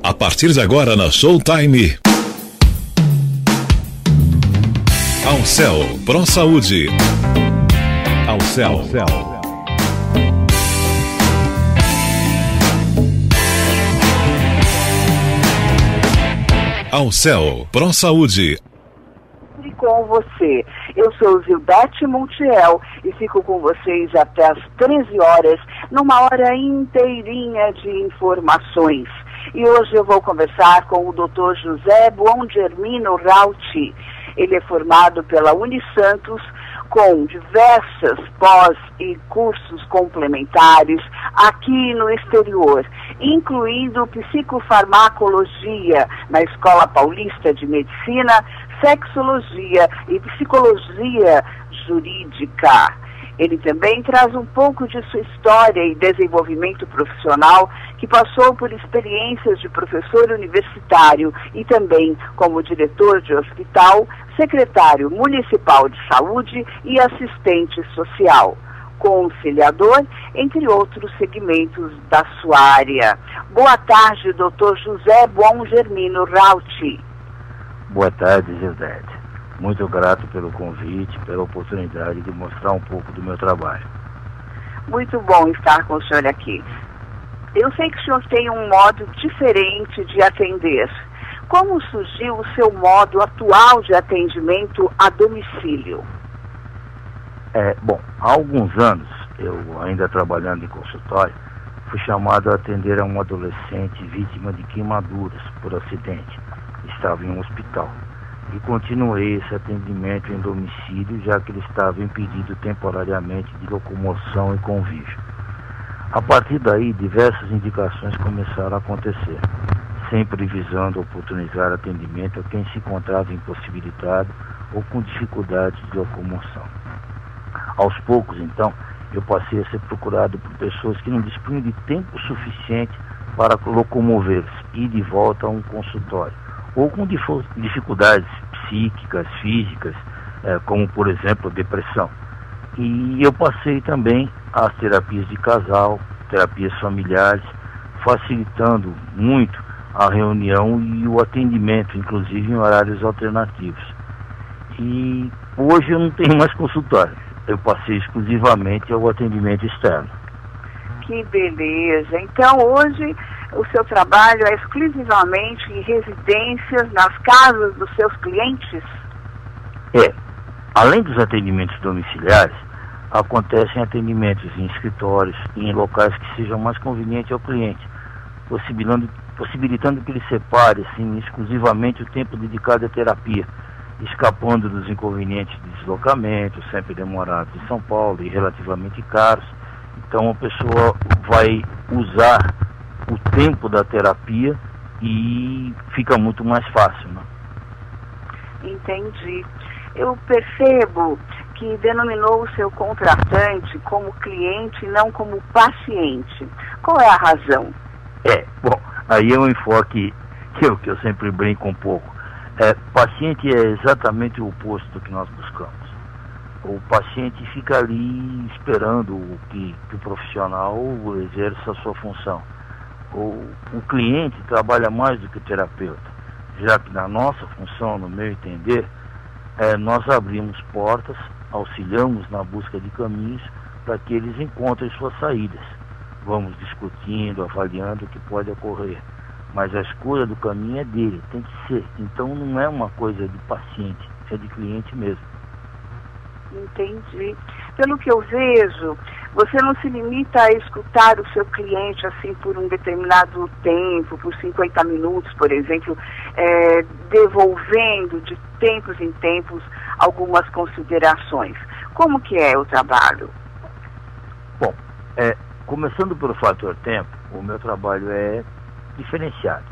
A partir de agora na Showtime. Alcel Pro Saúde. Alcel. Alcel Pro Saúde. Com você. Eu sou Zildete Montiel e fico com vocês até às 13 horas, numa hora inteirinha de informações. E hoje eu vou conversar com o Dr. José Buongermino Rauti. Ele é formado pela Unisantos com diversas pós e cursos complementares aqui no exterior, incluindo psicofarmacologia na Escola Paulista de Medicina, sexologia e psicologia jurídica. Ele também traz um pouco de sua história e desenvolvimento profissional, que passou por experiências de professor universitário e também como diretor de hospital, secretário municipal de saúde e assistente social, conciliador, entre outros segmentos da sua área. Boa tarde, Dr. José Buongermino Rauti. Boa tarde, Gildete. Muito grato pelo convite, pela oportunidade de mostrar um pouco do meu trabalho. Muito bom estar com o senhor aqui. Eu sei que o senhor tem um modo diferente de atender. Como surgiu o seu modo atual de atendimento a domicílio? Bom, há alguns anos, eu ainda trabalhando em consultório, fui chamado a atender a um adolescente vítima de queimaduras por acidente. Estava em um hospital. E continuei esse atendimento em domicílio, já que ele estava impedido temporariamente de locomoção e convívio. A partir daí, diversas indicações começaram a acontecer, sempre visando oportunizar atendimento a quem se encontrava impossibilitado ou com dificuldades de locomoção. Aos poucos, então, eu passei a ser procurado por pessoas que não dispunham de tempo suficiente para locomover-se e ir de volta a um consultório, ou com dificuldades psíquicas, físicas, como, por exemplo, depressão. E eu passei também às terapias de casal, terapias familiares, facilitando muito a reunião e o atendimento, inclusive em horários alternativos. E hoje eu não tenho mais consultório, eu passei exclusivamente ao atendimento externo. Que beleza! Então hoje o seu trabalho é exclusivamente em residências, nas casas dos seus clientes? Além dos atendimentos domiciliares, acontecem atendimentos em escritórios e em locais que sejam mais convenientes ao cliente, possibilitando que ele separe assim, exclusivamente o tempo dedicado à terapia, escapando dos inconvenientes de deslocamento, sempre demorados em São Paulo e relativamente caros. Então a pessoa vai usar o tempo da terapia e fica muito mais fácil, né? Entendi. Eu percebo que denominou o seu contratante como cliente e não como paciente. Qual é a razão? Bom, aí é um enfoque que eu sempre brinco um pouco. Paciente é exatamente o oposto do que nós buscamos. O paciente fica ali esperando que o profissional exerça a sua função. O cliente trabalha mais do que o terapeuta, já que na nossa função, no meu entender, nós abrimos portas, auxiliamos na busca de caminhos para que eles encontrem suas saídas. Vamos discutindo, avaliando o que pode ocorrer, mas a escolha do caminho é dele, tem que ser. Então não é uma coisa de paciente, é de cliente mesmo. Entendi. Pelo que eu vejo, você não se limita a escutar o seu cliente assim por um determinado tempo, por 50 minutos, por exemplo, devolvendo de tempos em tempos algumas considerações. Como que é o trabalho? Bom, começando pelo fator tempo, o meu trabalho é diferenciado.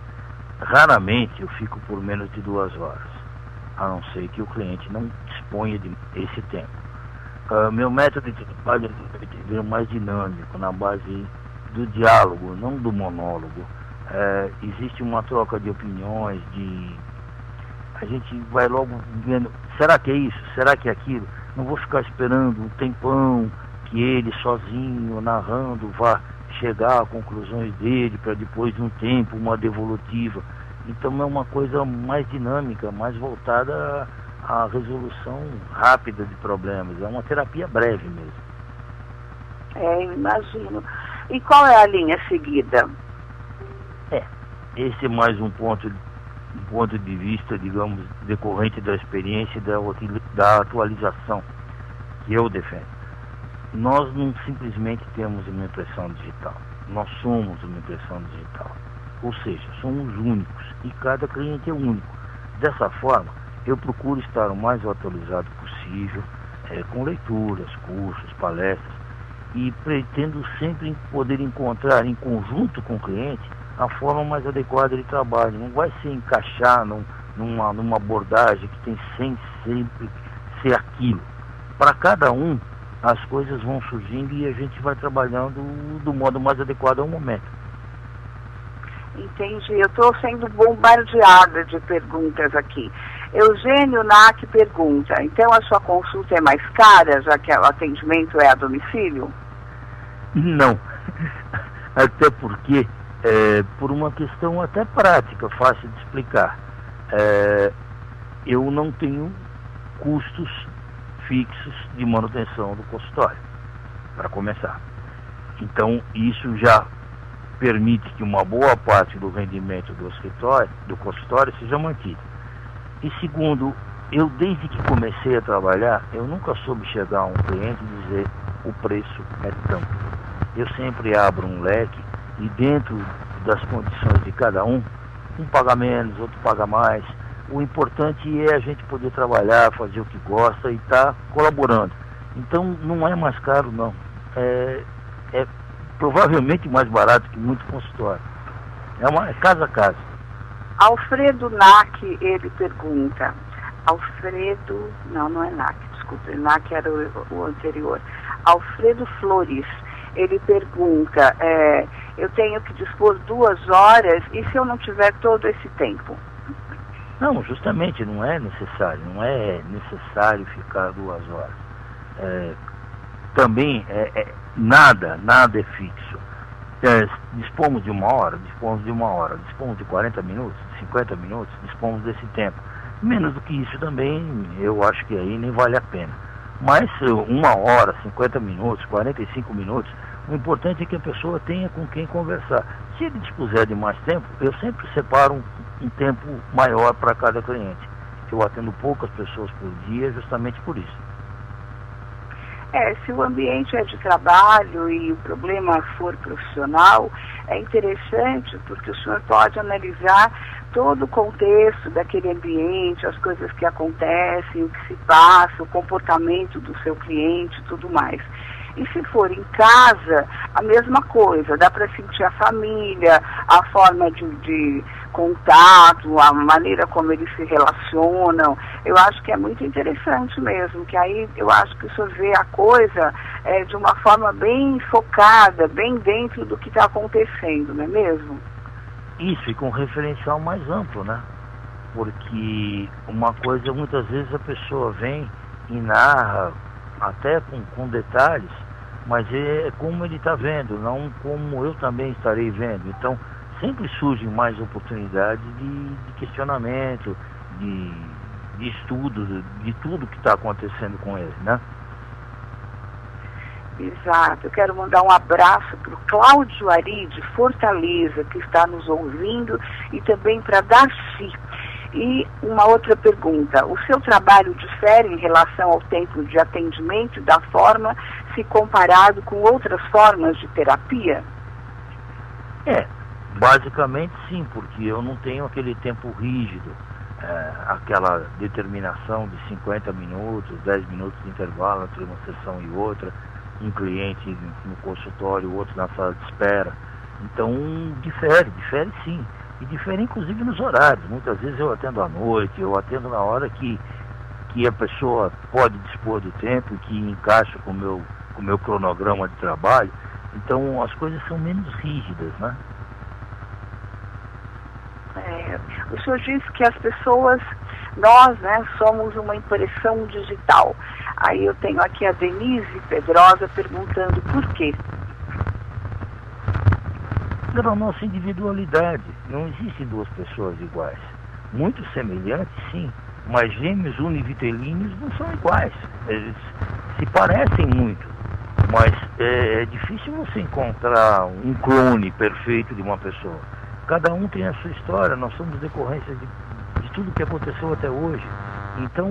Raramente eu fico por menos de 2 horas, a não ser que o cliente não disponha desse tempo. Meu método de trabalho é mais dinâmico, na base do diálogo, não do monólogo. Existe uma troca de opiniões, a gente vai logo vendo, será que é isso? Será que é aquilo? Não vou ficar esperando um tempão que ele sozinho, narrando, vá chegar a conclusões dele, para depois de um tempo, uma devolutiva. Então é uma coisa mais dinâmica, mais voltada à resolução rápida de problemas. É uma terapia breve mesmo. Imagino. E qual é a linha seguida? Esse é mais um ponto de vista, digamos, decorrente da experiência e da atualização que eu defendo. Nós não simplesmente temos uma impressão digital, nós somos uma impressão digital. Ou seja, somos únicos e cada cliente é único. Dessa forma, eu procuro estar o mais atualizado possível, com leituras, cursos, palestras, e pretendo sempre poder encontrar em conjunto com o cliente a forma mais adequada de trabalho. Não vai se encaixar numa abordagem que tem sempre ser aquilo. Para cada um, as coisas vão surgindo e a gente vai trabalhando do modo mais adequado ao momento. Entendi. Eu estou sendo bombardeada de perguntas aqui. Eugênio Nack pergunta, então a sua consulta é mais cara, já que o atendimento é a domicílio? Não. Até porque, por uma questão até prática, fácil de explicar, eu não tenho custos fixos de manutenção do consultório, para começar. Então, isso já permite que uma boa parte do rendimento do consultório seja mantido. E segundo, eu desde que comecei a trabalhar, eu nunca soube chegar a um cliente e dizer o preço é tanto. Eu sempre abro um leque e dentro das condições de cada um paga menos, outro paga mais. O importante é a gente poder trabalhar, fazer o que gosta e estar colaborando. Então não é mais caro não. É provavelmente mais barato que muito consultório. É casa a casa. Alfredo Nack, ele pergunta. Alfredo, não é Nack, desculpa, Nack era o anterior. Alfredo Flores, ele pergunta, eu tenho que dispor 2 horas e se eu não tiver todo esse tempo? Não, justamente não é necessário ficar 2 horas. Também nada é fixo. Dispomos de 1 hora, dispomos de 40 minutos, de 50 minutos, dispomos desse tempo. Menos do que isso também, eu acho que aí nem vale a pena. Mas 1 hora, 50 minutos, 45 minutos, o importante é que a pessoa tenha com quem conversar. Se ele dispuser de mais tempo, eu sempre separo um tempo maior para cada cliente. Eu atendo poucas pessoas por dia justamente por isso. Se o ambiente é de trabalho e o problema for profissional, é interessante porque o senhor pode analisar todo o contexto daquele ambiente, as coisas que acontecem, o que se passa, o comportamento do seu cliente e tudo mais. E se for em casa, a mesma coisa, dá para sentir a família, a forma de contato, a maneira como eles se relacionam. Eu acho que é muito interessante mesmo, que aí eu acho que o senhor vê a coisa de uma forma bem focada, bem dentro do que está acontecendo, não é mesmo? Isso, e com um referencial mais amplo, né? Porque uma coisa, muitas vezes a pessoa vem e narra, até com detalhes, mas é como ele está vendo, não como eu também estarei vendo. Então, sempre surgem mais oportunidades de questionamento, de estudo, de tudo que está acontecendo com ele, né? Exato. Eu quero mandar um abraço para o Cláudio Ari, de Fortaleza, que está nos ouvindo, e também para Darcy. E uma outra pergunta, o seu trabalho difere em relação ao tempo de atendimento da forma se comparado com outras formas de terapia? Basicamente sim, porque eu não tenho aquele tempo rígido, aquela determinação de 50 minutos, 10 minutos de intervalo entre uma sessão e outra, um cliente no consultório, outro na sala de espera. Então difere sim. E difere inclusive nos horários. Muitas vezes eu atendo à noite, eu atendo na hora que a pessoa pode dispor do tempo, que encaixa com o meu cronograma de trabalho. Então as coisas são menos rígidas, né? O senhor disse que as pessoas, nós, somos uma impressão digital. Aí eu tenho aqui a Denise Pedrosa perguntando por quê. pela nossa individualidade. Não existem duas pessoas iguais. Muito semelhantes, sim, mas gêmeos univitelíneos não são iguais. Eles se parecem muito, mas é difícil você encontrar um clone perfeito de uma pessoa. Cada um tem a sua história, nós somos decorrência de tudo que aconteceu até hoje. Então,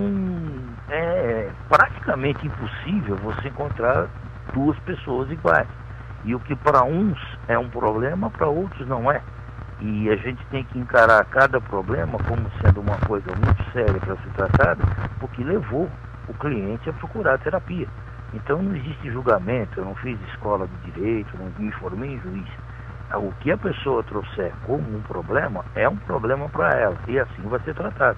é praticamente impossível você encontrar duas pessoas iguais. E o que para uns é um problema, para outros não é. E a gente tem que encarar cada problema como sendo uma coisa muito séria para ser tratada, porque levou o cliente a procurar terapia. Então não existe julgamento, eu não fiz escola de direito, não me formei em juiz. O que a pessoa trouxer como um problema é um problema para ela, e assim vai ser tratado.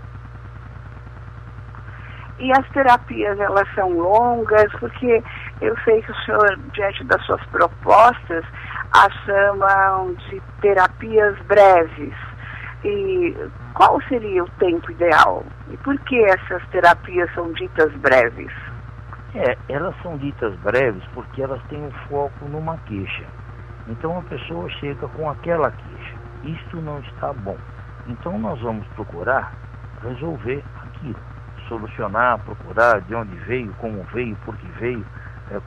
E as terapias, elas são longas? Porque eu sei que o senhor, diante das suas propostas, as chamam de terapias breves. E qual seria o tempo ideal? E por que essas terapias são ditas breves? Elas são ditas breves porque elas têm um foco numa queixa. Então a pessoa chega com aquela queixa. Isto não está bom. Então nós vamos procurar resolver aquilo. Solucionar, procurar de onde veio, como veio, por que veio,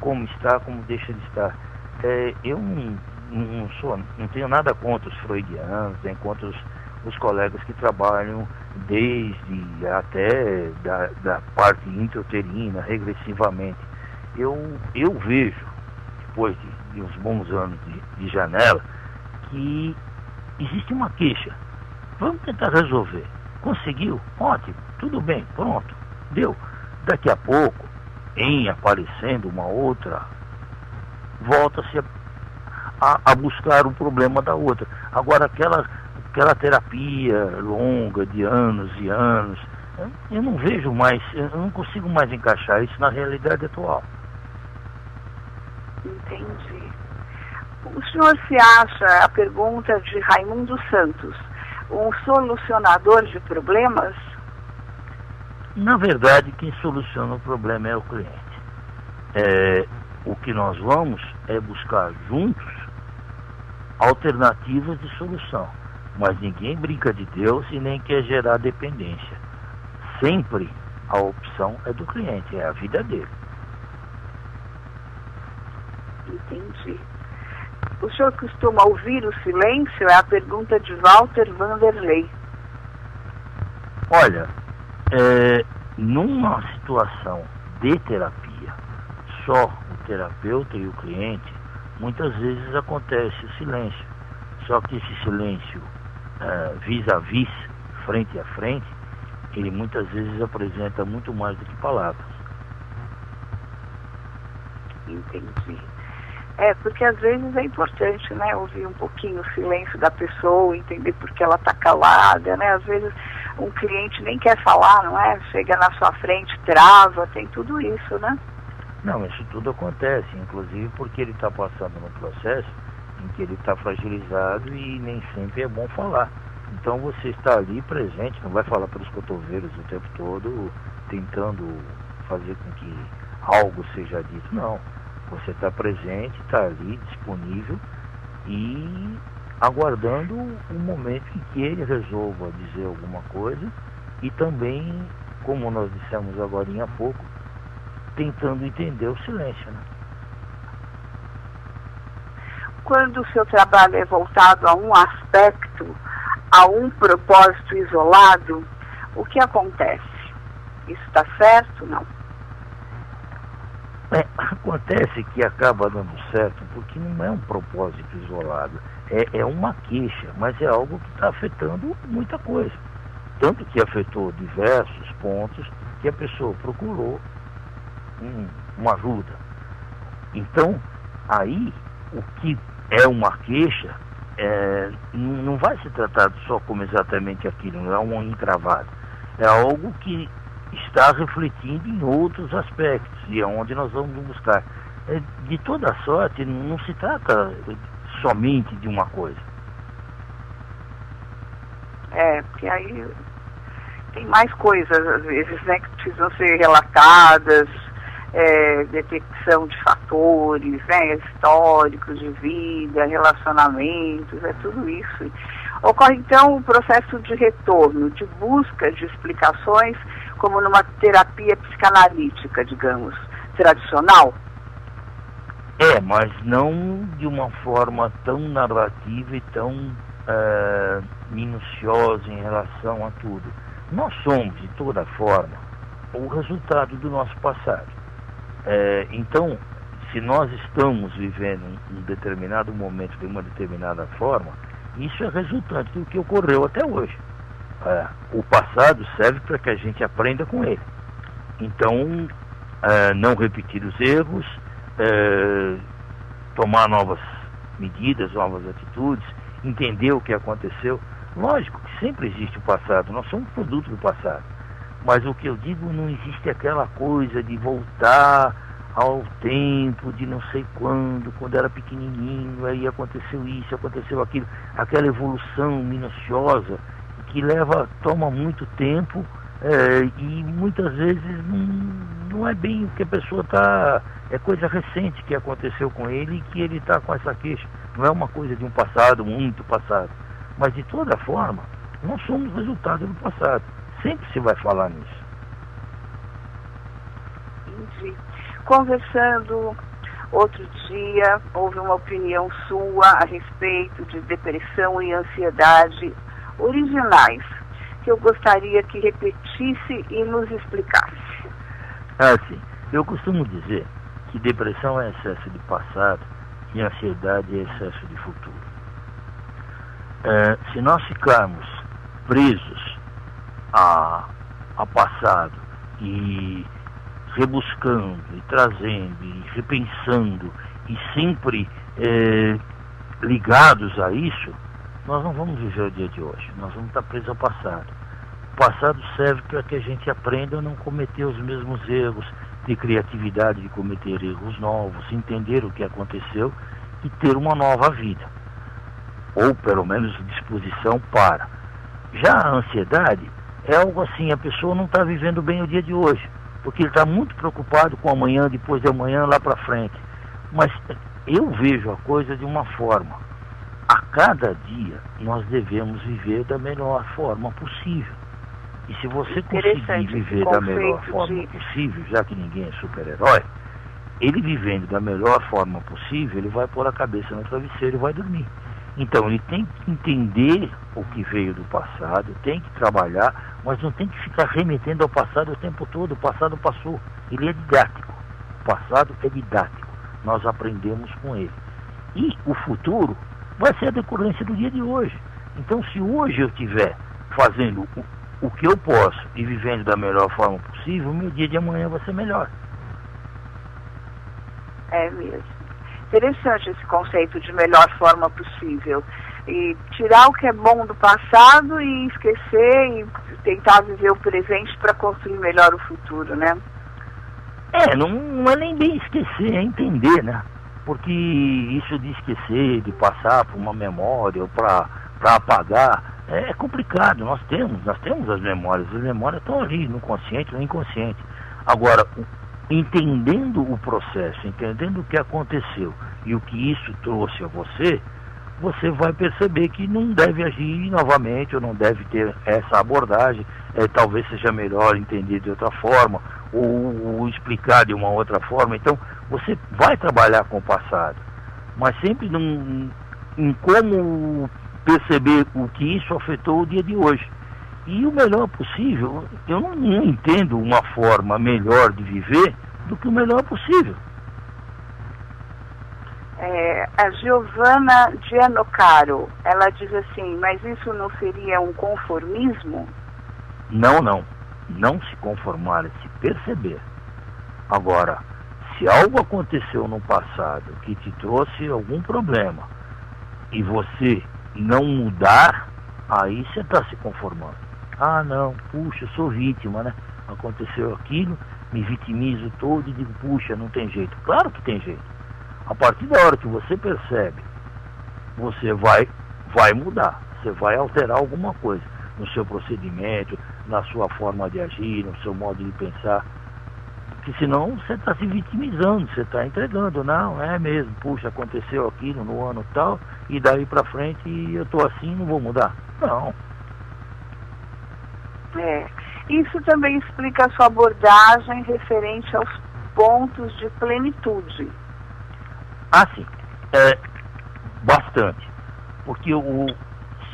como está, como deixa de estar. Eu não tenho nada contra os freudianos, nem contra os colegas que trabalham desde até da parte intrauterina, regressivamente. Eu vejo, depois de uns bons anos de janela, que existe uma queixa. Vamos tentar resolver. Conseguiu? Ótimo, tudo bem, pronto, deu. Daqui a pouco, em aparecendo uma outra, volta-se a buscar o problema da outra. Agora, aquela terapia longa de anos e anos, eu não vejo mais, eu não consigo mais encaixar isso na realidade atual. Entendi. O senhor se acha, a pergunta de Raimundo Santos, um solucionador de problemas? Na verdade, quem soluciona o problema é o cliente. O que nós vamos é buscar juntos alternativas de solução. Mas ninguém brinca de Deus e nem quer gerar dependência. Sempre a opção é do cliente, é a vida dele. Entendi. O senhor costuma ouvir o silêncio? É a pergunta de Walter Vanderlei. Olha, numa situação de terapia, só o terapeuta e o cliente, muitas vezes acontece o silêncio. Só que esse silêncio vis-a-vis, frente a frente, ele muitas vezes apresenta muito mais do que palavras. Entendi. Porque às vezes é importante, né, ouvir um pouquinho o silêncio da pessoa, entender por que ela está calada, né? Às vezes um cliente nem quer falar, não é? Chega na sua frente, trava, tem tudo isso, né? Não, isso tudo acontece, inclusive porque ele está passando num processo em que ele está fragilizado e nem sempre é bom falar. Então você está ali presente, não vai falar pelos cotovelos o tempo todo, tentando fazer com que algo seja dito, não. Você está presente, está ali, disponível e aguardando o momento em que ele resolva dizer alguma coisa e também, como nós dissemos agora há pouco, tentando entender o silêncio, né? Quando o seu trabalho é voltado a um aspecto, a um propósito isolado, o que acontece? Isso está certo? Não. Acontece que acaba dando certo porque não é um propósito isolado, é uma queixa, mas é algo que está afetando muita coisa. Tanto que afetou diversos pontos que a pessoa procurou uma ajuda. Então, aí, o que é uma queixa não vai ser tratado só como exatamente aquilo, não é um encravado. É algo que está refletindo em outros aspectos, e é onde nós vamos buscar. De toda sorte, não se trata somente de uma coisa. Porque aí tem mais coisas, às vezes, né, que precisam ser relatadas, detecção de fatores, né, históricos de vida, relacionamentos, tudo isso. Ocorre então o processo de retorno, de busca de explicações, como numa terapia psicanalítica, digamos, tradicional? Mas não de uma forma tão narrativa e tão minuciosa em relação a tudo. Nós somos, de toda forma, o resultado do nosso passado. Então, se nós estamos vivendo um determinado momento de uma determinada forma, isso é resultante do que ocorreu até hoje. O passado serve para que a gente aprenda com ele. Então, não repetir os erros, tomar novas medidas, novas atitudes, entender o que aconteceu. Lógico que sempre existe o passado, nós somos produto do passado. Mas o que eu digo, não existe aquela coisa de voltar ao tempo de não sei quando era pequenininho, aí aconteceu isso, aconteceu aquilo, aquela evolução minuciosa que toma muito tempo e muitas vezes não é bem o que a pessoa está, é coisa recente que aconteceu com ele e que ele está com essa queixa, não é uma coisa de um passado, muito passado, mas de toda forma, nós somos resultado do passado, sempre se vai falar nisso. Entendi. Conversando outro dia, houve uma opinião sua a respeito de depressão e ansiedade originais, que eu gostaria que repetisse e nos explicasse. Sim. Eu costumo dizer que depressão é excesso de passado e ansiedade é excesso de futuro. Se nós ficarmos presos a passado e rebuscando e trazendo e repensando e sempre ligados a isso, nós não vamos viver o dia de hoje, nós vamos estar presos ao passado. O passado serve para que a gente aprenda a não cometer os mesmos erros, ter criatividade de cometer erros novos, entender o que aconteceu e ter uma nova vida, ou pelo menos disposição para. Já a ansiedade é algo assim, a pessoa não está vivendo bem o dia de hoje, porque ele está muito preocupado com amanhã, depois de amanhã, lá para frente. Mas eu vejo a coisa de uma forma. A cada dia nós devemos viver da melhor forma possível. E se você conseguir viver da melhor forma possível, já que ninguém é super-herói, ele vivendo da melhor forma possível, ele vai pôr a cabeça no travesseiro e vai dormir. Então ele tem que entender o que veio do passado, tem que trabalhar, mas não tem que ficar remetendo ao passado o tempo todo. O passado passou, ele é didático. O passado é didático, nós aprendemos com ele. E o futuro vai ser a decorrência do dia de hoje. Então, se hoje eu estiver fazendo o que eu posso e vivendo da melhor forma possível, o meu dia de amanhã vai ser melhor. É mesmo. Interessante esse conceito de melhor forma possível. E tirar o que é bom do passado e esquecer e tentar viver o presente para construir melhor o futuro, né? Não é nem bem esquecer, é entender, né? Porque isso de esquecer, de passar por uma memória ou para apagar, é complicado. Nós temos as memórias estão ali, no consciente, no inconsciente. Agora, entendendo o processo, entendendo o que aconteceu e o que isso trouxe a você, você vai perceber que não deve agir novamente, ou não deve ter essa abordagem, talvez seja melhor entender de outra forma, ou explicar de uma outra forma. Então, você vai trabalhar com o passado, mas sempre em como perceber o que isso afetou o dia de hoje. E o melhor possível, eu não entendo uma forma melhor de viver do que o melhor possível. A Giovana Gianocaro, ela diz assim, mas isso não seria um conformismo? Não se conformar, é se perceber. Agora, se algo aconteceu no passado que te trouxe algum problema e você não mudar, aí você está se conformando. Não, puxa, eu sou vítima, né? Aconteceu aquilo, me vitimizo todo e digo, puxa, não tem jeito. Claro que tem jeito. A partir da hora que você percebe, você vai mudar, você vai alterar alguma coisa no seu procedimento, na sua forma de agir, no seu modo de pensar. Porque senão você está se vitimizando, você está entregando. Não, é mesmo, puxa, aconteceu aquilo no ano tal, e daí para frente eu estou assim, não vou mudar. Não. Isso também explica a sua abordagem referente aos pontos de plenitude. Sim, bastante. Porque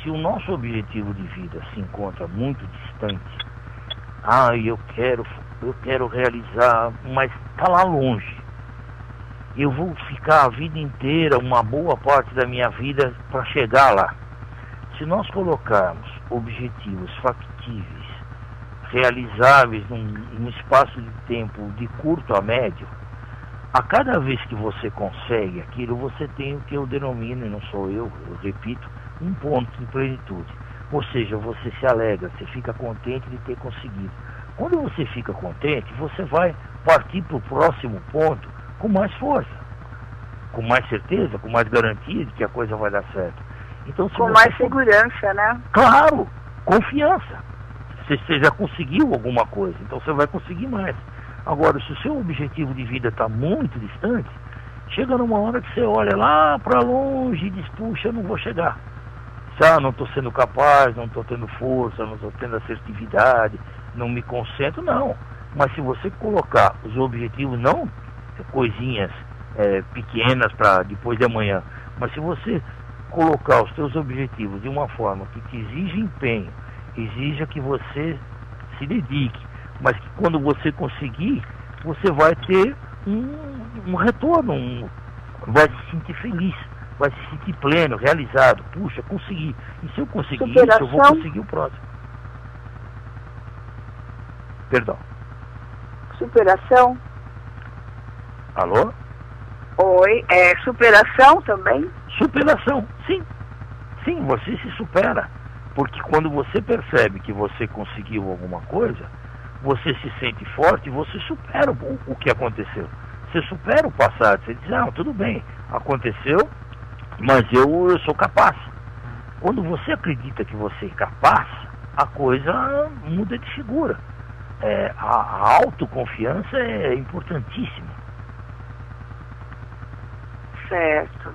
se o nosso objetivo de vida se encontra muito distante, eu quero realizar, mas está lá longe. Eu vou ficar a vida inteira, uma boa parte da minha vida, para chegar lá. Se nós colocarmos objetivos factíveis, realizáveis num espaço de tempo de curto a médio, a cada vez que você consegue aquilo, você tem o que eu denomino, e não sou eu repito, um ponto de plenitude. Ou seja, você se alegra, você fica contente de ter conseguido. Quando você fica contente, você vai partir para o próximo ponto com mais força, com mais certeza, com mais garantia de que a coisa vai dar certo. Então, com mais segurança, né? Claro, confiança. Você já conseguiu alguma coisa, então você vai conseguir mais. Agora, se o seu objetivo de vida está muito distante, chega numa hora que você olha lá para longe e diz, puxa, eu não vou chegar. Não estou sendo capaz, não estou tendo força, não estou tendo assertividade, não me concentro, não. Mas se você colocar os objetivos, não coisinhas pequenas para depois de amanhã, mas se você colocar os seus objetivos de uma forma que te exige empenho, exija que você se dedique, mas que quando você conseguir, você vai ter um retorno, vai se sentir feliz, vai se sentir pleno, realizado. Puxa, consegui. E se eu conseguir isso, eu vou conseguir o próximo. Perdão. Superação? Alô? Oi, superação também? Superação, sim. Sim, você se supera. Porque quando você percebe que você conseguiu alguma coisa, você se sente forte e você supera o que aconteceu. Você supera o passado. Você diz, tudo bem, aconteceu, mas eu sou capaz. Quando você acredita que você é capaz, a coisa muda de figura. A autoconfiança é importantíssima. Certo.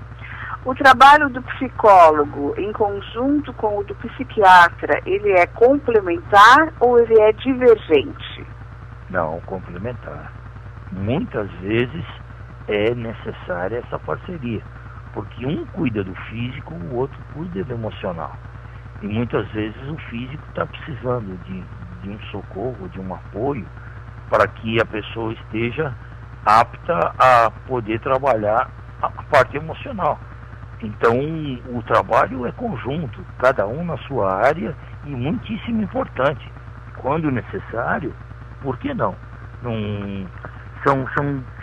O trabalho do psicólogo, em conjunto com o do psiquiatra, ele é complementar ou ele é divergente? Não, complementar. Muitas vezes é necessária essa parceria, porque um cuida do físico, o outro cuida do emocional. E muitas vezes o físico está precisando de um socorro, de um apoio, para que a pessoa esteja apta a poder trabalhar a parte emocional. Então, o trabalho é conjunto, cada um na sua área, e muitíssimo importante. Quando necessário, por que não?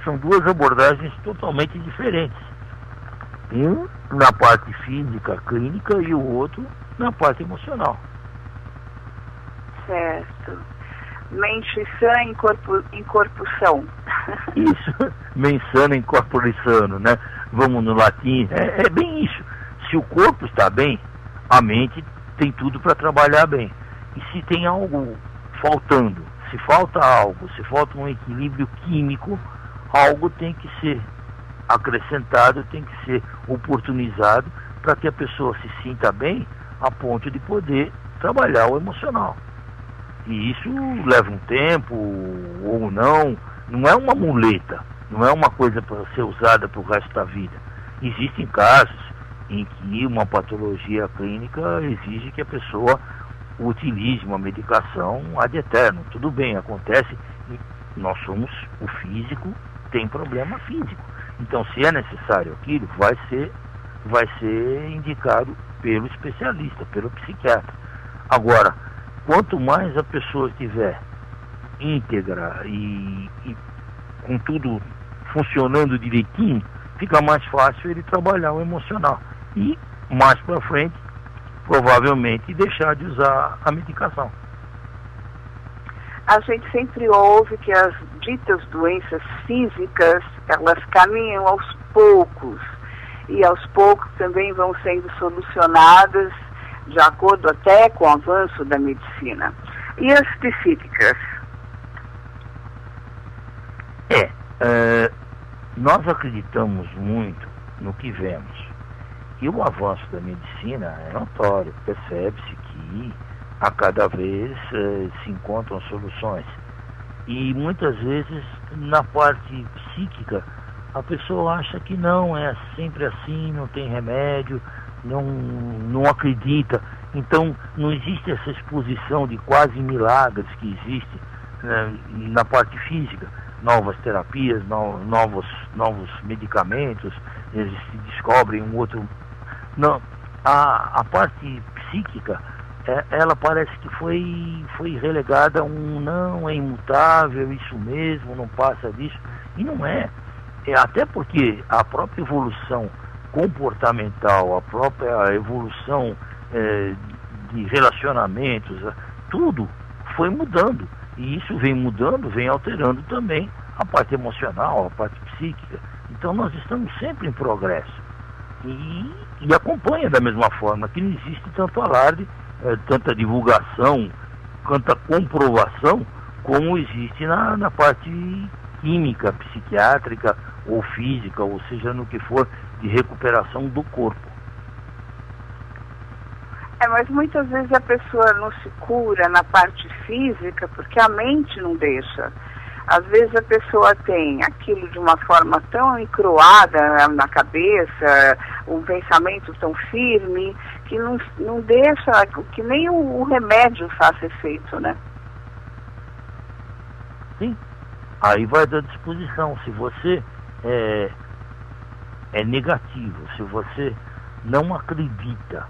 São duas abordagens totalmente diferentes. Um na parte física, clínica, e o outro na parte emocional. Certo. Mente sã em corpo são. Isso, mens sana in corpore sano, né? Vamos no latim, é bem isso. Se o corpo está bem, a mente tem tudo para trabalhar bem. E se tem algo faltando, se falta algo, se falta um equilíbrio químico, algo tem que ser acrescentado, tem que ser oportunizado para que a pessoa se sinta bem a ponto de poder trabalhar o emocional. E isso leva um tempo ou não é uma muleta, não é uma coisa para ser usada para o resto da vida. Existem casos em que uma patologia clínica exige que a pessoa utilize uma medicação ad eterno. Tudo bem, acontece, nós somos o físico, tem problema físico. Então, se é necessário aquilo, vai ser indicado pelo especialista, pelo psiquiatra. Agora, quanto mais a pessoa estiver íntegra e com tudo funcionando direitinho, fica mais fácil ele trabalhar o emocional. E, mais para frente, provavelmente deixar de usar a medicação. A gente sempre ouve que as ditas doenças físicas, elas caminham aos poucos. E aos poucos também vão sendo solucionadas, de acordo até com o avanço da medicina. E as psíquicas? Nós acreditamos muito no que vemos. E o avanço da medicina é notório. Percebe-se que a cada vez se encontram soluções. E muitas vezes, na parte psíquica, a pessoa acha que não, é sempre assim, não tem remédio, não acredita. Então, não existe essa exposição de quase milagres que existe, né, na parte física. Novas terapias, novos medicamentos, eles se descobrem um outro... Não, a parte psíquica, ela parece que foi relegada a não, é imutável, isso mesmo, não passa disso. E não é. Até porque a própria evolução comportamental, a própria evolução de relacionamentos, tudo foi mudando. E isso vem mudando, vem alterando também a parte emocional, a parte psíquica. Então nós estamos sempre em progresso. E acompanha da mesma forma que não existe tanto alarde, tanta divulgação, tanta comprovação como existe na parte química, psiquiátrica ou física, ou seja, no que for de recuperação do corpo. Mas muitas vezes a pessoa não se cura na parte física porque a mente não deixa. Às vezes a pessoa tem aquilo de uma forma tão encruada na cabeça, um pensamento tão firme, que não deixa, que nem o remédio faça efeito, né? Sim. Aí vai da disposição. Se você é negativo, se você não acredita,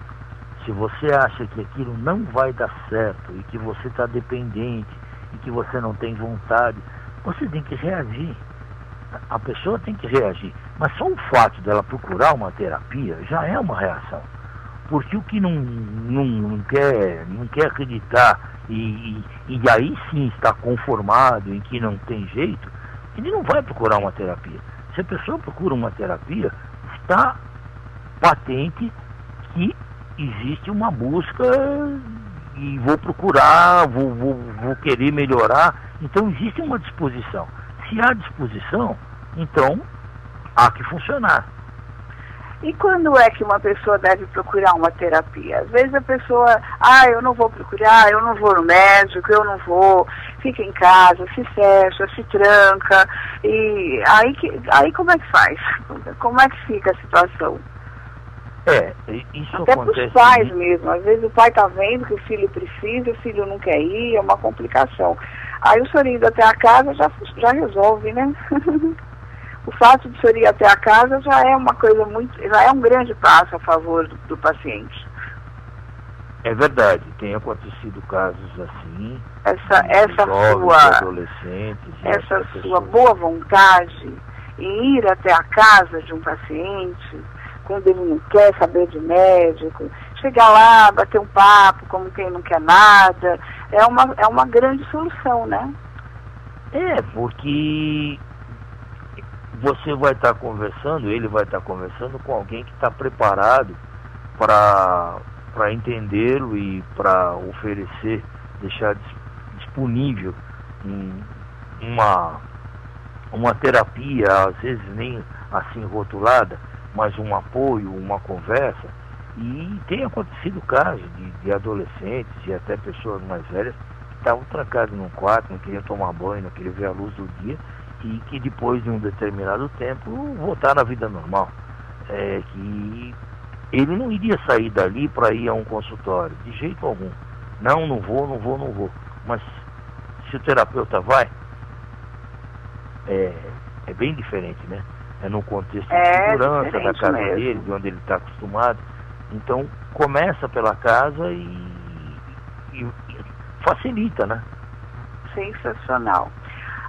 se você acha que aquilo não vai dar certo e que você está dependente e que você não tem vontade, você tem que reagir. A pessoa tem que reagir. Mas só o fato dela procurar uma terapia já é uma reação. Porque o que não quer acreditar e aí sim está conformado em que não tem jeito, ele não vai procurar uma terapia. Se a pessoa procura uma terapia, está patente que existe uma busca e vou procurar, vou querer melhorar. Então existe uma disposição. Se há disposição, então há que funcionar. E quando é que uma pessoa deve procurar uma terapia? Às vezes a pessoa, eu não vou procurar, eu não vou no médico, eu não vou, fica em casa, se fecha, se tranca, e aí como é que faz? Como é que fica a situação? Isso até acontece para os pais mesmo. Às vezes o pai está vendo que o filho precisa, o filho não quer ir, é uma complicação. Aí o senhor indo até a casa já resolve, né? O fato de o senhor ir até a casa já é uma coisa já é um grande passo a favor do paciente. É verdade, tem acontecido casos assim. Essa sua boa vontade em ir até a casa de um paciente, quando ele não quer saber de médico, chegar lá, bater um papo como quem não quer nada, é uma grande solução, né? Porque você vai estar conversando, ele vai estar conversando com alguém que está preparado para entendê-lo e para oferecer, deixar disponível uma terapia, às vezes nem assim rotulada, mas um apoio, uma conversa. E tem acontecido casos de adolescentes e até pessoas mais velhas que estavam trancados num quarto, não queriam tomar banho, não queriam ver a luz do dia, e que depois de um determinado tempo voltaram à vida normal. Que ele não iria sair dali para ir a um consultório, de jeito algum. Não vou. Mas se o terapeuta vai, é bem diferente, né? É no contexto de segurança da casa dele, de onde ele está acostumado. Então, começa pela casa e facilita, né? Sensacional.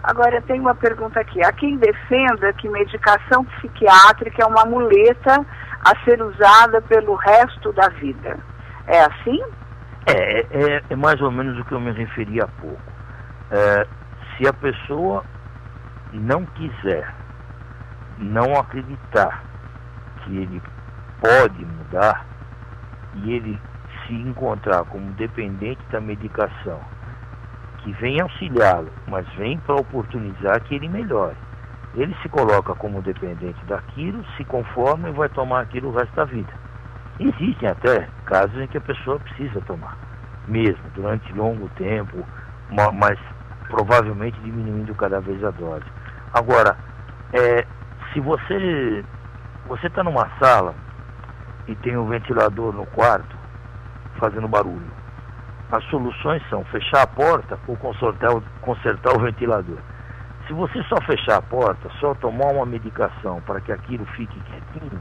Agora, tem uma pergunta aqui. Há quem defenda que medicação psiquiátrica é uma muleta a ser usada pelo resto da vida. É assim? É mais ou menos o que eu me referi há pouco. Se a pessoa não quiser, não acreditar que ele pode mudar e ele se encontrar como dependente da medicação que vem auxiliá-lo, mas vem para oportunizar que ele melhore. Ele se coloca como dependente daquilo, se conforma e vai tomar aquilo o resto da vida. Existem até casos em que a pessoa precisa tomar, mesmo durante longo tempo, mas provavelmente diminuindo cada vez a dose. Agora, se você está numa sala e tem um ventilador no quarto fazendo barulho, as soluções são fechar a porta ou consertar o ventilador. Se você só fechar a porta, só tomar uma medicação para que aquilo fique quietinho,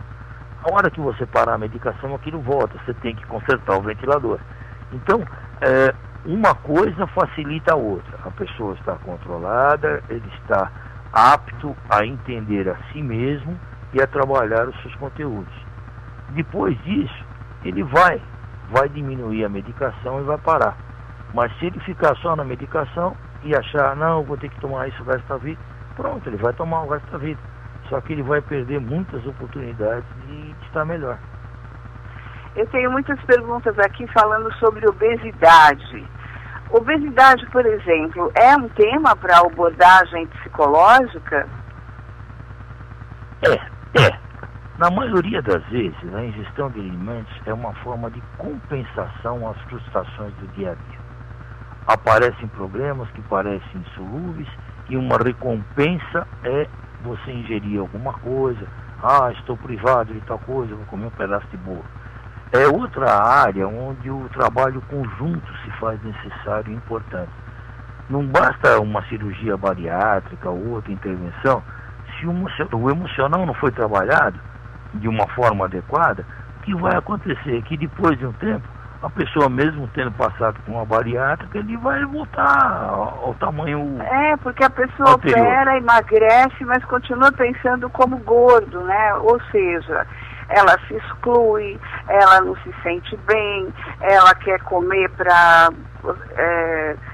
a hora que você parar a medicação, aquilo volta, você tem que consertar o ventilador. Então, uma coisa facilita a outra. A pessoa está controlada, ele está apto a entender a si mesmo e a trabalhar os seus conteúdos. Depois disso, ele vai diminuir a medicação e vai parar. Mas se ele ficar só na medicação e achar, não, vou ter que tomar isso o resto da vida, pronto, ele vai tomar o resto da vida. Só que ele vai perder muitas oportunidades de estar melhor. Eu tenho muitas perguntas aqui falando sobre obesidade. Obesidade, por exemplo, é um tema para abordagem psicológica? Na maioria das vezes, a ingestão de alimentos é uma forma de compensação às frustrações do dia a dia. Aparecem problemas que parecem insolúveis e uma recompensa é você ingerir alguma coisa. Estou privado de tal coisa, vou comer um pedaço de bolo. É outra área onde o trabalho conjunto se faz necessário e importante. Não basta uma cirurgia bariátrica ou outra intervenção. Se o emocional não foi trabalhado de uma forma adequada, o que vai acontecer é que depois de um tempo, a pessoa mesmo tendo passado por uma bariátrica, ele vai voltar ao tamanho porque a pessoa anterior. opera, emagrece, mas continua pensando como gordo, né? Ou seja, ela se exclui, ela não se sente bem, ela quer comer para,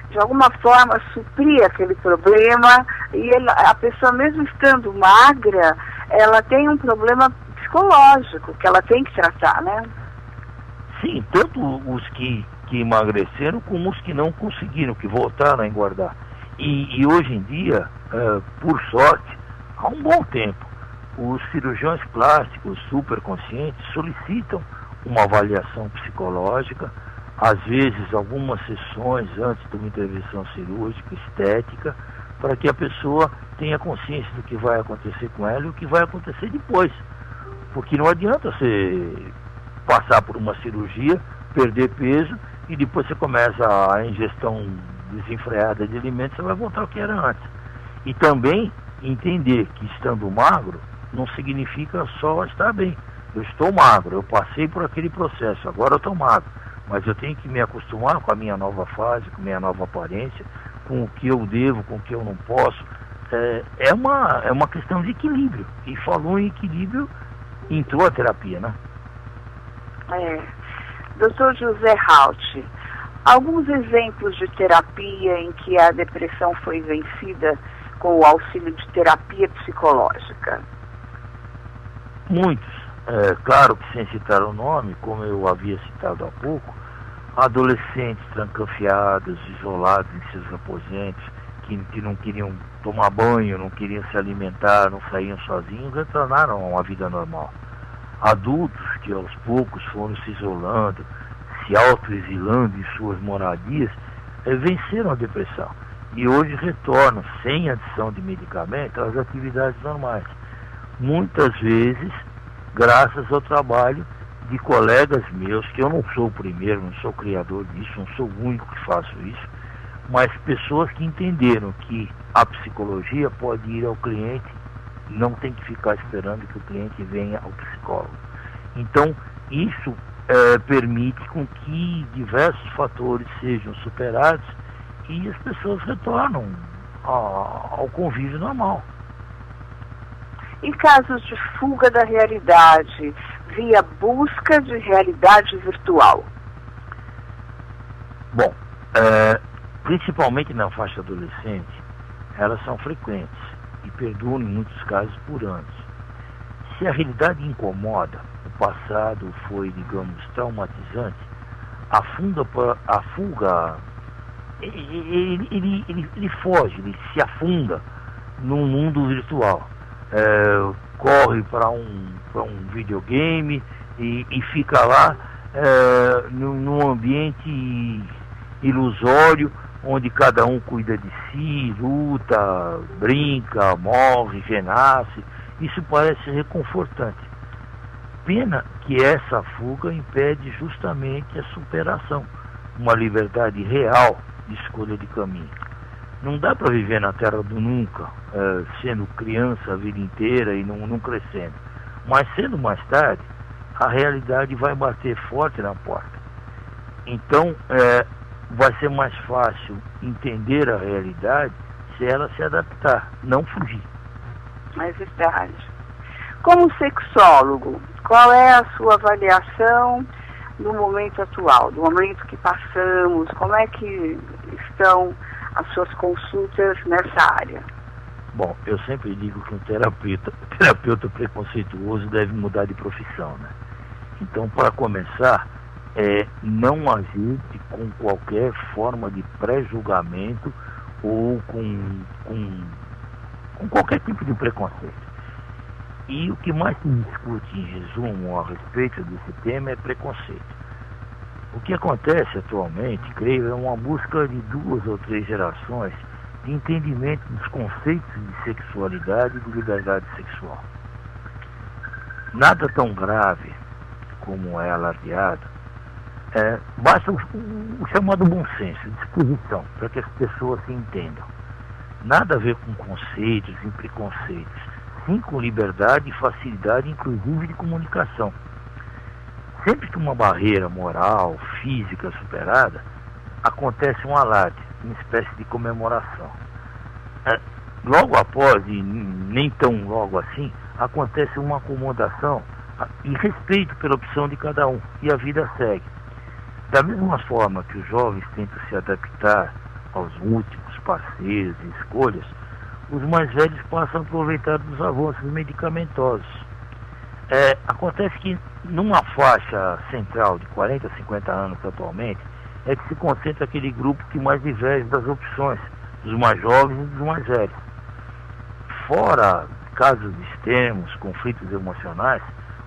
de alguma forma, suprir aquele problema, e a pessoa, mesmo estando magra, ela tem um problema psicológico que ela tem que tratar, né? Sim, tanto os que emagreceram como os que não conseguiram, que voltaram a engordar. E hoje em dia, por sorte, há um bom tempo, os cirurgiões plásticos superconscientes solicitam uma avaliação psicológica, às vezes algumas sessões antes de uma intervenção cirúrgica, estética, para que a pessoa tenha consciência do que vai acontecer com ela e o que vai acontecer depois. Porque não adianta você passar por uma cirurgia, perder peso e depois você começa a ingestão desenfreada de alimentos, você vai voltar ao que era antes. E também entender que estando magro não significa só estar bem. Eu estou magro, eu passei por aquele processo, agora eu estou magro, mas eu tenho que me acostumar com a minha nova fase, com a minha nova aparência, com o que eu devo, com o que eu não posso. É uma questão de equilíbrio. E falou em equilíbrio, entrou a terapia, né? Dr. José Haut, alguns exemplos de terapia em que a depressão foi vencida com o auxílio de terapia psicológica? Muitos. Claro que sem citar o nome, como eu havia citado há pouco, adolescentes trancafiados, isolados em seus aposentos, que não queriam tomar banho, não queriam se alimentar, não saíam sozinhos, retornaram a uma vida normal. Adultos que aos poucos foram se isolando, se autoexilando em suas moradias, venceram a depressão e hoje retornam, sem adição de medicamento, às atividades normais. Muitas vezes, graças ao trabalho de colegas meus, que eu não sou o primeiro, não sou o criador disso, não sou o único que faço isso, mas pessoas que entenderam que a psicologia pode ir ao cliente, não tem que ficar esperando que o cliente venha ao psicólogo. Então, isso permite com que diversos fatores sejam superados e as pessoas retornam ao convívio normal. E casos de fuga da realidade, via busca de realidade virtual? Bom, principalmente na faixa adolescente, elas são frequentes e perduram em muitos casos por anos. Se a realidade incomoda, o passado foi, digamos, traumatizante, a fuga ele foge, ele se afunda num mundo virtual, corre para um videogame e fica lá num ambiente ilusório, onde cada um cuida de si, luta, brinca, morre, renasce. Isso parece reconfortante. Pena que essa fuga impede justamente a superação, uma liberdade real de escolha de caminho. Não dá para viver na terra do nunca, sendo criança a vida inteira e não crescendo. Mas cedo ou mais tarde, a realidade vai bater forte na porta. Então, vai ser mais fácil entender a realidade se ela se adaptar, não fugir. É verdade. Como sexólogo, qual é a sua avaliação do momento atual, do momento que passamos? Como é que estão as suas consultas nessa área? Bom, eu sempre digo que um terapeuta preconceituoso deve mudar de profissão, né? Então, para começar, não agir com qualquer forma de pré-julgamento ou com qualquer tipo de preconceito. E o que mais se discute, em resumo, a respeito desse tema é preconceito. O que acontece atualmente, creio, é uma busca de 2 ou 3 gerações de entendimento dos conceitos de sexualidade e de liberdade sexual. Nada tão grave como é alardeado, basta o chamado bom senso, disposição, para que as pessoas se entendam. Nada a ver com conceitos e preconceitos, sim com liberdade e facilidade, inclusive de comunicação. Sempre que uma barreira moral, física superada, acontece um alarde, uma espécie de comemoração. Logo após, e nem tão logo assim, acontece uma acomodação e respeito pela opção de cada um, e a vida segue. Da mesma forma que os jovens tentam se adaptar aos últimos parceiros e escolhas, os mais velhos passam a aproveitar dos avanços medicamentosos. Acontece que numa faixa central de 40 a 50 anos atualmente, é que se concentra aquele grupo que mais diverge das opções, dos mais jovens e dos mais velhos. Fora casos extremos, conflitos emocionais,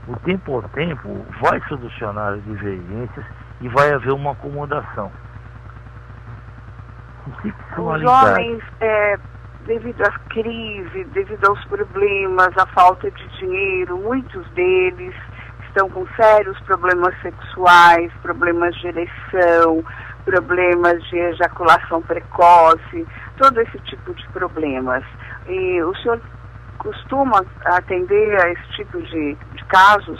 o tempo ao tempo vai solucionar as divergências e vai haver uma acomodação. Os homens, devido às crises, devido aos problemas, à falta de dinheiro, muitos deles estão com sérios problemas sexuais, problemas de ereção, problemas de ejaculação precoce, todo esse tipo de problemas. E o senhor costuma atender a esse tipo de casos?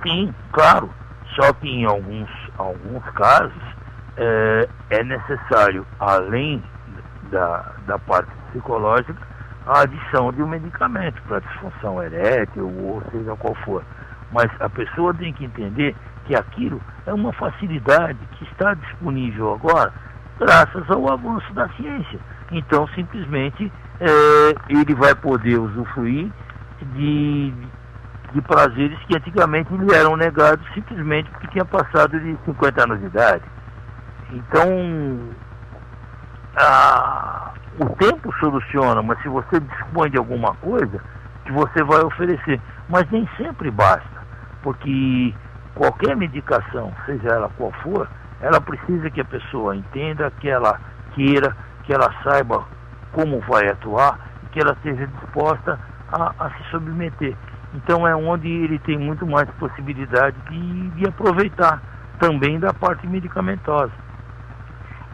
Sim, claro. Só que em alguns casos é necessário, além da parte psicológica, a adição de um medicamento para disfunção erétil ou seja qual for. Mas a pessoa tem que entender que aquilo é uma facilidade que está disponível agora graças ao avanço da ciência. Então, simplesmente, ele vai poder usufruir de prazeres que antigamente lhe eram negados simplesmente porque tinha passado de 50 anos de idade. Então, o tempo soluciona, mas se você dispõe de alguma coisa, que você vai oferecer. Mas nem sempre basta, porque qualquer medicação, seja ela qual for, ela precisa que a pessoa entenda, que ela queira, que ela saiba como vai atuar e que ela esteja disposta a se submeter. Então é onde ele tem muito mais possibilidade de aproveitar também da parte medicamentosa.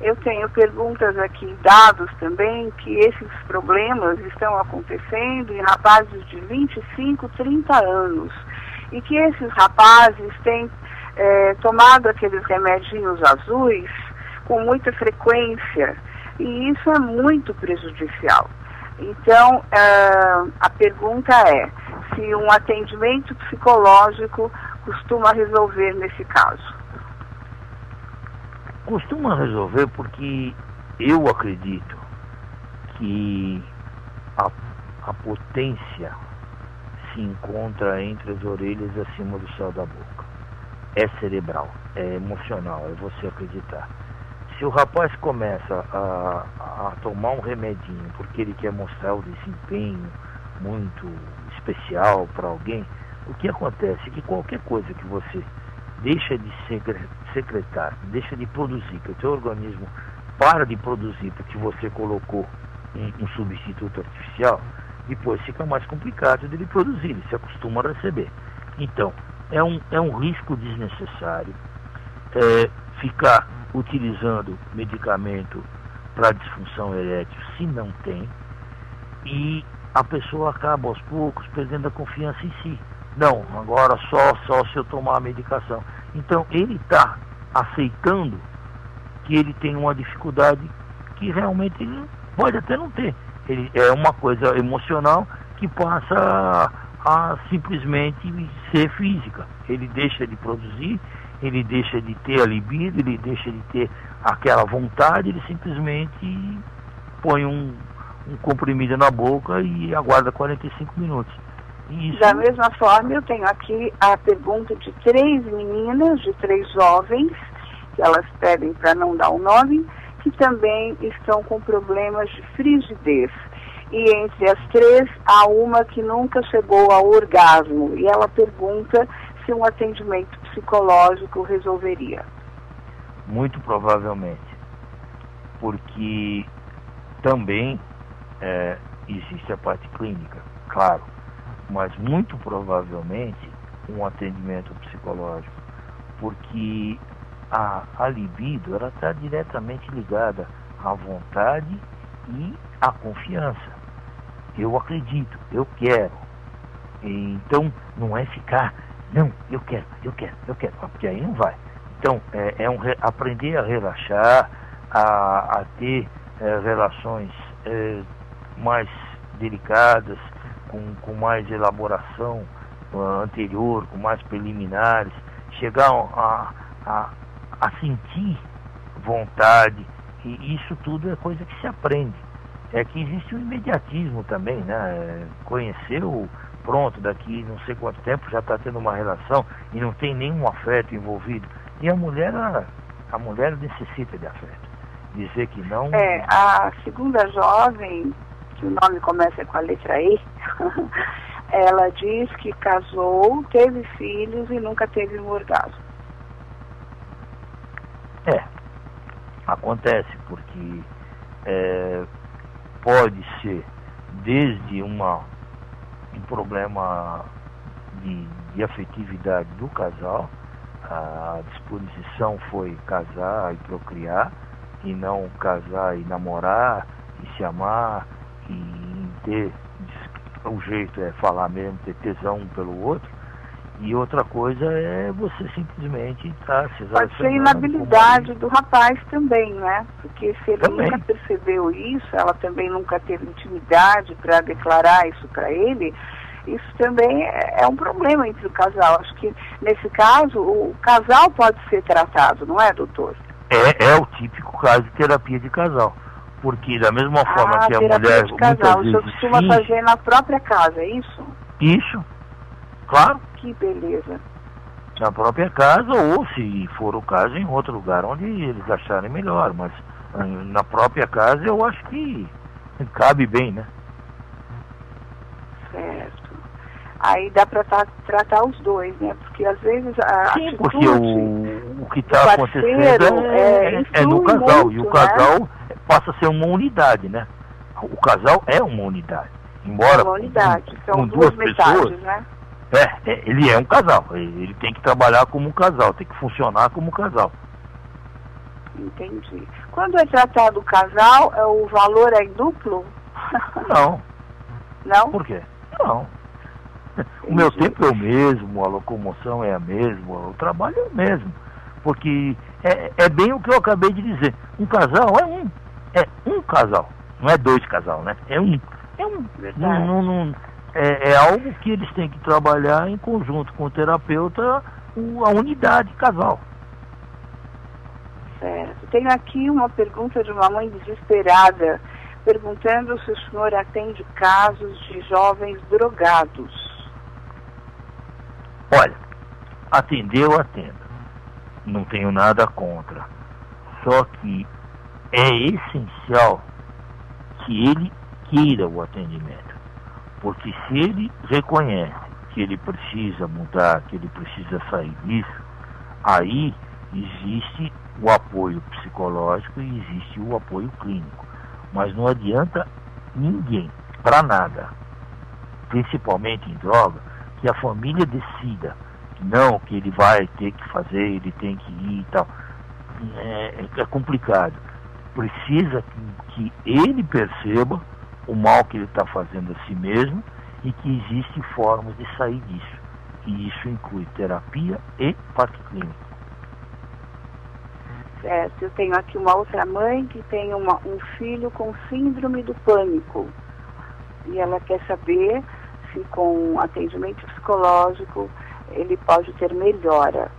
Eu tenho perguntas aqui, dados também, que esses problemas estão acontecendo em rapazes de 25, 30 anos. E que esses rapazes têm tomado aqueles remedinhos azuis com muita frequência. E isso é muito prejudicial. Então, a pergunta é se um atendimento psicológico costuma resolver nesse caso. Costuma resolver porque eu acredito que a potência se encontra entre as orelhas e acima do céu da boca. É cerebral, é emocional, é você acreditar. se o rapaz começa a tomar um remedinho porque ele quer mostrar o desempenho muito especial para alguém, o que acontece é que qualquer coisa que você deixa de secretar, deixa de produzir, que o seu organismo para de produzir porque você colocou um substituto artificial, depois fica mais complicado dele produzir, ele se acostuma a receber. Então, é um risco desnecessário ficar utilizando medicamento para disfunção erétil se não tem, e a pessoa acaba aos poucos perdendo a confiança em si. Não, agora só se eu tomar a medicação. Então ele está aceitando que ele tem uma dificuldade que realmente ele pode até não ter. Ele é uma coisa emocional que passa a simplesmente ser física. Ele deixa de produzir, ele deixa de ter a libido, ele deixa de ter aquela vontade, ele simplesmente põe um comprimido na boca e aguarda 45 minutos. Isso... Da mesma forma, eu tenho aqui a pergunta de 3 meninas, de 3 jovens, que elas pedem para não dar o nome, que também estão com problemas de frigidez. E entre as 3, há uma que nunca chegou ao orgasmo. E ela pergunta se um atendimento psicológico resolveria. Muito provavelmente. Porque também existe a parte clínica, claro. Mas muito provavelmente um atendimento psicológico. Porque a libido ela está diretamente ligada à vontade e à confiança. Eu acredito, eu quero. Então não é ficar, não, eu quero, porque aí não vai. Então aprender a relaxar, a ter relações mais delicadas, com mais elaboração anterior, com mais preliminares, chegar a sentir vontade, e isso tudo é coisa que se aprende. É que existe um imediatismo também, né? Conheceu, pronto, daqui não sei quanto tempo já está tendo uma relação e não tem nenhum afeto envolvido. E a mulher necessita de afeto. Dizer que não... A segunda jovem, que o nome começa com a letra E, ela diz que casou, teve filhos e nunca teve um orgasmo. Acontece, porque pode ser desde um problema de afetividade do casal, a disposição foi casar e procriar, e não casar e namorar, e se amar, e ter, o jeito é falar mesmo, ter tesão um pelo outro. E outra coisa é você simplesmente estar se relacionando. Pode ser inabilidade do rapaz também, né? Porque se ele nunca percebeu isso, ela também nunca teve intimidade para declarar isso para ele, isso também é um problema entre o casal. Acho que, nesse caso, o casal pode ser tratado, não é, doutor? É o típico caso de terapia de casal. Porque da mesma forma que a mulher... De casal, o senhor costuma fazer na própria casa, é isso? Isso, claro. Que beleza. Na própria casa, ou se for o caso, em outro lugar onde eles acharem melhor. Mas na própria casa eu acho que cabe bem, né? Certo. Aí dá para tratar os dois, né? Porque às vezes a Sim, atitude, porque o que está acontecendo é no casal. Muito, e o casal passa a ser uma unidade, né? O casal é uma unidade. Embora uma unidade. São com duas pessoas, metades, né? Ele é um casal. Ele tem que trabalhar como um casal, tem que funcionar como um casal. Entendi. Quando é tratado o casal, o valor é duplo? Não. Não? Por quê? Não. O meu tempo é o mesmo, a locomoção é a mesma, o trabalho é o mesmo. Porque é bem o que eu acabei de dizer. Um casal é um casal. Não é 2 casal, né? É um. É algo que eles têm que trabalhar em conjunto com o terapeuta, a unidade casal. Certo. Tenho aqui uma pergunta de uma mãe desesperada, perguntando se o senhor atende casos de jovens drogados. Olha, atender eu atendo. Não tenho nada contra. Só que é essencial que ele queira o atendimento, porque se ele reconhece que ele precisa mudar, que ele precisa sair disso, aí existe o apoio psicológico e existe o apoio clínico. Mas não adianta ninguém, para nada, principalmente em droga, que a família decida não, que ele vai ter que fazer, ele tem que ir e tal. É complicado. Precisa que ele perceba o mal que ele está fazendo a si mesmo e que existem formas de sair disso. E isso inclui terapia e parte clínica. Certo, eu tenho aqui uma outra mãe que tem um filho com síndrome do pânico. E ela quer saber se com atendimento psicológico ele pode ter melhora.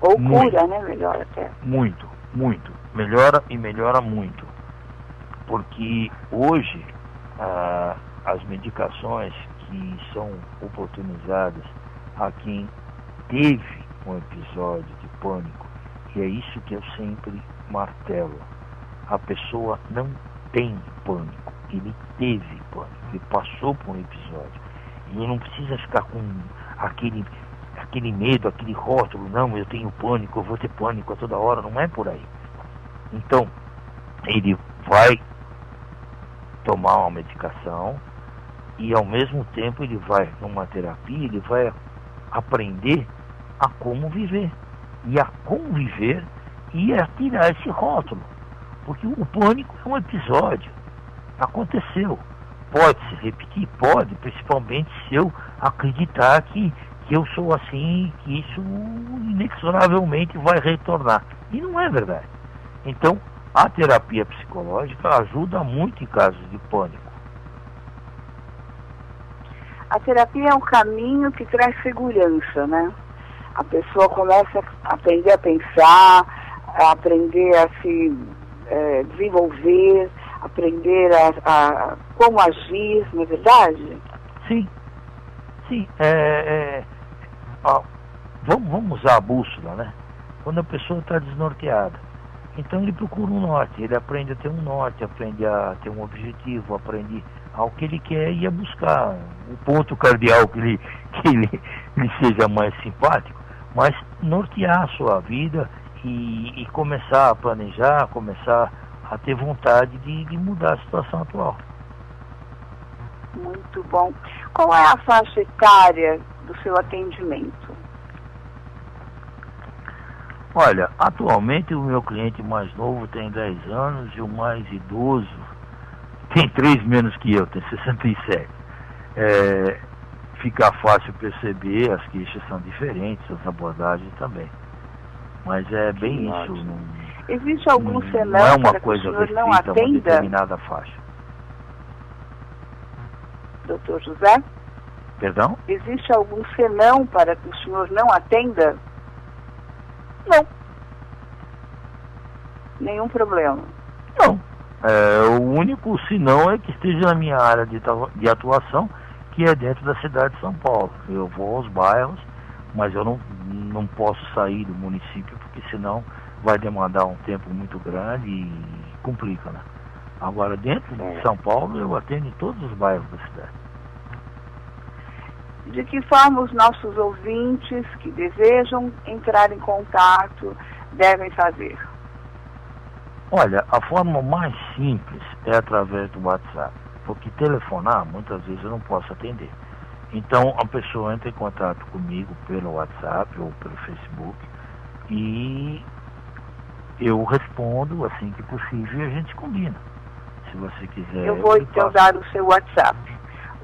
Ou cura, né? Melhora até. Muito, muito. Melhora e melhora muito. Porque hoje as medicações que são oportunizadas a quem teve um episódio de pânico, e é isso que eu sempre martelo. A pessoa não tem pânico, ele teve pânico, ele passou por um episódio. E ele não precisa ficar com aquele medo, aquele rótulo, não, eu tenho pânico, eu vou ter pânico a toda hora, não é por aí. Então, ele vai tomar uma medicação e ao mesmo tempo ele vai numa terapia, ele vai aprender a como viver e a conviver e a tirar esse rótulo, porque o pânico é um episódio, aconteceu, pode se repetir, pode, principalmente se eu acreditar que eu sou assim, que isso inexoravelmente vai retornar, e não é verdade. Então a terapia psicológica ajuda muito em casos de pânico. A terapia é um caminho que traz segurança, né? A pessoa começa a aprender a pensar, a aprender a se desenvolver, aprender a como agir, não é verdade? Sim, sim. Vamos usar a bússola, né? Quando a pessoa está desnorteada. Então ele procura um norte, ele aprende a ter um norte, aprende a ter um objetivo, aprende ao que ele quer e a buscar o ponto cardeal que lhe seja mais simpático, mas nortear a sua vida e começar a planejar, começar a ter vontade de mudar a situação atual. Muito bom. Qual é a faixa etária do seu atendimento? Olha, atualmente o meu cliente mais novo tem 10 anos e o mais idoso tem 3 menos que eu, tem 67. Fica fácil perceber, as queixas são diferentes, as abordagens também. Mas é bem isso. Não, existe algum senão não é uma para coisa que o senhor não restrita a uma atenda? determinada faixa. Doutor José? Perdão? Existe algum senão para que o senhor não atenda? Não. Nenhum problema? Não. O único senão é que esteja na minha área de atuação, que é dentro da cidade de São Paulo. Eu vou aos bairros, mas eu não posso sair do município, porque senão vai demandar um tempo muito grande e complica, né? Agora, dentro de São Paulo, eu atendo em todos os bairros da cidade. De que forma os nossos ouvintes que desejam entrar em contato devem fazer? Olha, a forma mais simples é através do WhatsApp, porque telefonar, muitas vezes eu não posso atender. Então, a pessoa entra em contato comigo pelo WhatsApp ou pelo Facebook e eu respondo assim que possível e a gente combina. Se você quiser... Eu vou então dar o seu WhatsApp.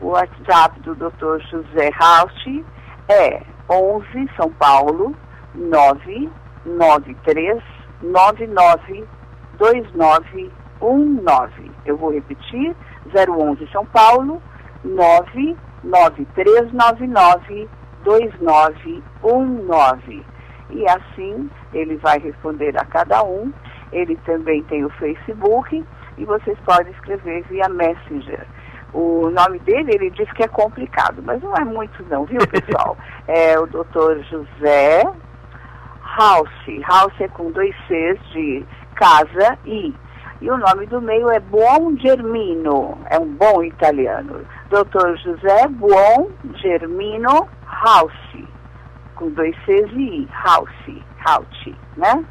O WhatsApp do Dr. José Rauch é 11 São Paulo 993992919. Eu vou repetir, 011 São Paulo 993992919. E assim ele vai responder a cada um. Ele também tem o Facebook e vocês podem escrever via Messenger. O nome dele, ele diz que é complicado, mas não é muito não, viu, pessoal? É o Dr. José House. House é com 2 Cs de casa e o nome do meio é Buongermino, é um bom italiano. Dr. José Buongermino House, com 2 Cs e House, né?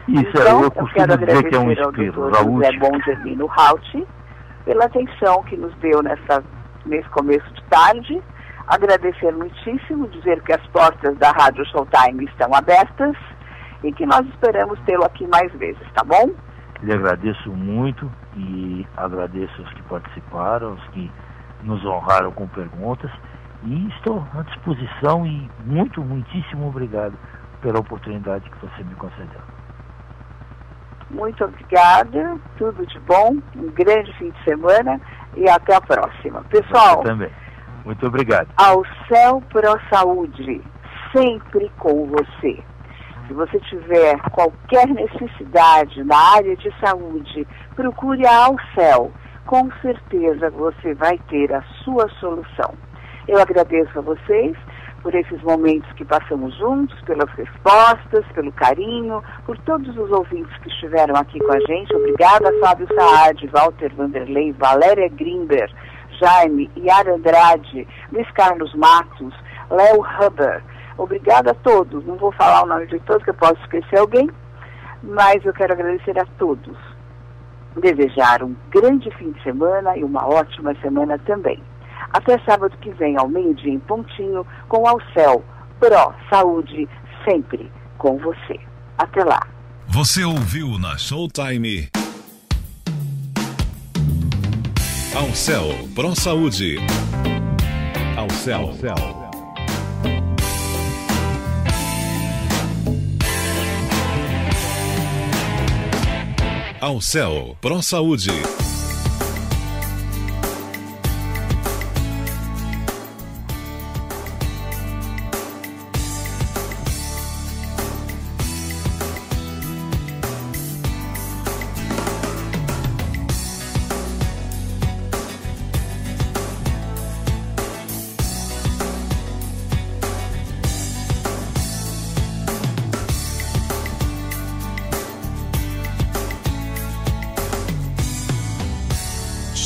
Isso, então, eu quero agradecer que é um ao espírito, Dr. José Buongermino House pela atenção que nos deu nesse começo de tarde. Agradecer muitíssimo, dizer que as portas da Rádio Showtime estão abertas e que nós esperamos tê-lo aqui mais vezes, tá bom? Lhe agradeço muito e agradeço aos que participaram, aos que nos honraram com perguntas e estou à disposição e muitíssimo obrigado pela oportunidade que você me concedeu. Muito obrigada, tudo de bom, um grande fim de semana e até a próxima. Pessoal, você também. Muito obrigado. Ao Céu Pro Saúde, sempre com você. Se você tiver qualquer necessidade na área de saúde, procure a Ao Céu. Com certeza você vai ter a sua solução. Eu agradeço a vocês por esses momentos que passamos juntos, pelas respostas, pelo carinho, por todos os ouvintes que estiveram aqui com a gente. Obrigada, Fábio Saad, Walter Vanderlei, Valéria Grimber, Jaime, Yara Andrade, Luiz Carlos Matos, Léo Huber. Obrigada a todos. Não vou falar o nome de todos, que eu posso esquecer alguém, mas eu quero agradecer a todos. Desejar um grande fim de semana e uma ótima semana também. Até sábado que vem, ao meio-dia em pontinho, com Ao Céu Pro Saúde, sempre com você. Até lá. Você ouviu na Showtime Ao Céu Pro Saúde. Ao Céu. Ao Céu Pro Saúde.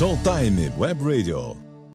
Showtime Web Radio.